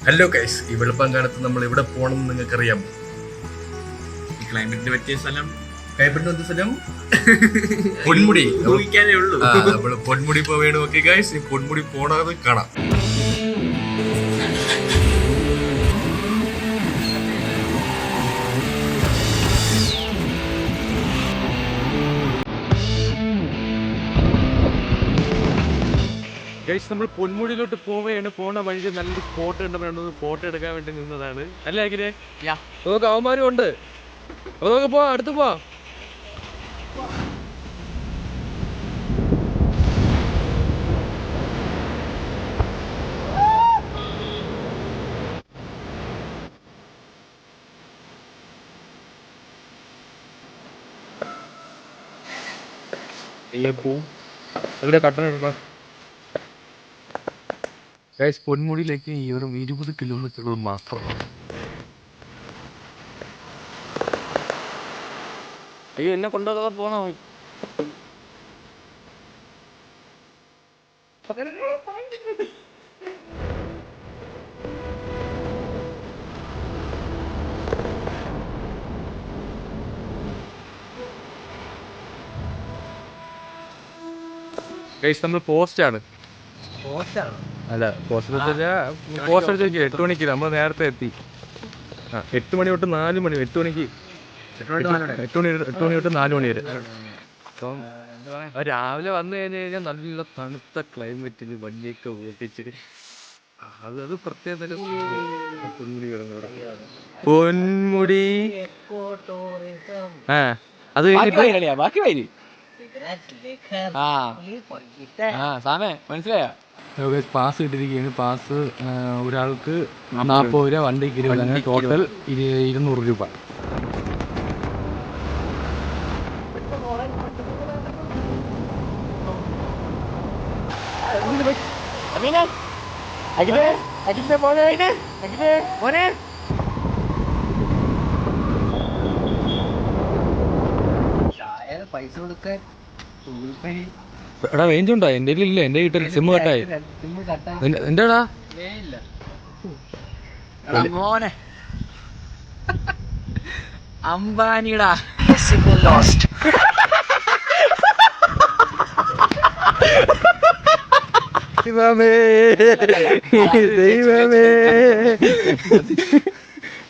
Hello guys, ഈ വെളുപ്പാങ്കാലത്ത് നമ്മൾ എവിടെ പോകണമെന്ന് നിങ്ങൾക്ക് അറിയാമോ? ഈ ക്ലൈമറ്റിന് പറ്റിയ സ്ഥലം കൈപ്പറ്റുന്ന സ്ഥലം പൊന്മുടി. ഊഹിക്കാനേ ഉള്ളൂ. നമ്മള് പൊന്മുടി പോവേണം. ഓക്കെ ഗൈസ്, ഈ പൊന്മുടി പോണത് കാണാം. ഗൈസ്, നമ്മൾ പൊന്മുടിയിലോട്ട് പോവുകയാണ്. പോണ വഴിയിൽ നല്ലൊരു സ്പോട്ട് കണ്ടപ്പോൾ ഫോട്ടോ എടുക്കാൻ വേണ്ടി നിന്നതാണ്. അല്ലേ അഖിലേ? നമുക്ക് അവന്മാരും ഉണ്ട്. അപ്പൊ നമുക്ക് പോവാം, അടുത്ത് പോവാം. അവിടെ കട്ടണ ഗൈസ്, പൊന്മുടിയിലേക്ക് വെറും 20 കിലോമീറ്ററുകൾ മാത്രം. അയ്യോ, എന്നെ കൊണ്ടുപോകാതെ പോണോ? ഗൈസ്, നമ്മൾ പോസ്റ്റാണ്. അല്ല, പോസ്റ്റ് 8 മണിക്ക് നമ്മൾ നേരത്തെ എത്തി. 8 മണി തൊട്ട് 4 മണി, 8 മണി തൊട്ട് 4 മണി വരെ. അപ്പം രാവിലെ വന്നു കഴിഞ്ഞാൽ നല്ല തണുത്ത ക്ലൈമറ്റിൽ വണ്ടിയൊക്കെ ഓട്ടിച്ച് അത് പ്രത്യേക പൊന്മുടി. അത് ബാക്കി വൈകി മനസ്സിലായ പാസ് കിട്ടിയിരിക്കുകയാണ്. പാസ് ഒരാൾക്ക് 40 രൂപ, വണ്ടിക്ക് 20, അങ്ങനെ ടോട്ടൽ 200 രൂപ. പൈസ കൊടുക്കാൻ എടാ റേഞ്ച് ഉണ്ടോ? എൻ്റെ ഇല്ല, എൻ്റെ കിട്ടില്ല. സിമ്മ് കട്ടായി. എന്റെടാ മോനെ അംബാനിടാ ദൈവമേ ദൈവമേ,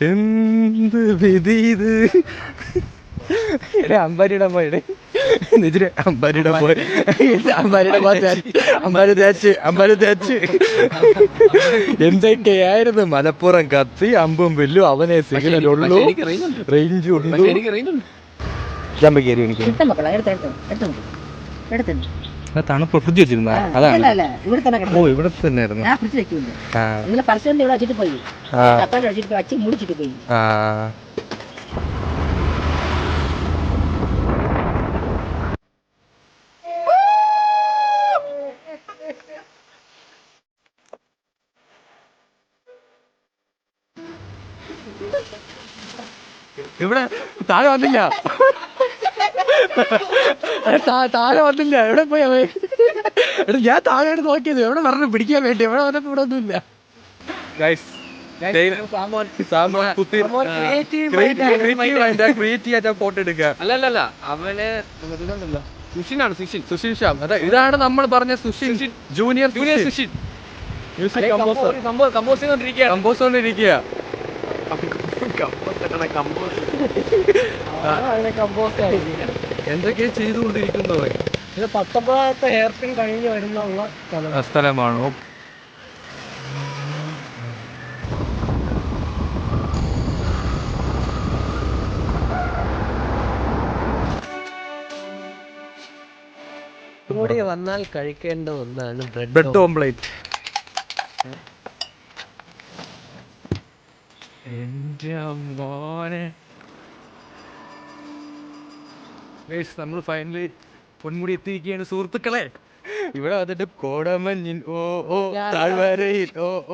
എന്ത് വിധി ഇത്. അമ്പാരിയുടെ പോയി എന്തൊക്കെയായിരുന്നു. മലപ്പുറം കത്തി, അമ്പും വില്ലും, അവനെ സിഗ്നലുള്ളൂ, റേഞ്ച് ഉള്ളൂ. തണുപ്പ് ഫ്രിഡ്ജ് വെച്ചിരുന്ന അതാണ്. ഓ, ഇവിടെ തന്നെ ആയിരുന്നു. ഇവിടെ താഴെ വന്നില്ല, താഴെ വന്നില്ല. എവിടെ പോയി എടാ? ഞാൻ താഴെ നോക്കിയത് എവിടെ പറഞ്ഞു പിടിക്കാൻ വേണ്ടി. എവിടെ വന്നപ്പോ ഇവിടെ ഒന്നുമില്ല. ഫോട്ടോ എടുക്കുക. അല്ലല്ല, അവന് സുഷിനാണ്, സുഷിൻ ശ്യാം. അതെ, ഇതാണ് നമ്മൾ പറഞ്ഞ Sushin, junior Sushin. Music compose കൊണ്ടിരിക്കുക. എന്തൊക്കെയാ ചെയ്തുകൊണ്ടിരിക്കുന്നു. ഇത് 19ാമത്തെ ഹെയർ പിൻ കഴിഞ്ഞ് വരുന്ന സ്ഥലമാണോ? ഇവിടെ വന്നാൽ കഴിക്കേണ്ട ഒന്നാണ് ബ്രെഡ് ഓംപ്ലേറ്റ്. എന്റെ മോനെ, നമ്മൾ ഫൈനലി പൊന്മുടി എത്തിയിരിക്കുകയാണ് സുഹൃത്തുക്കളെ. ഇവിടെ വന്നിട്ട് കോടമഞ്ഞിൽ ഓ ഓ താഴ്വരയിൽ ഓ ഓ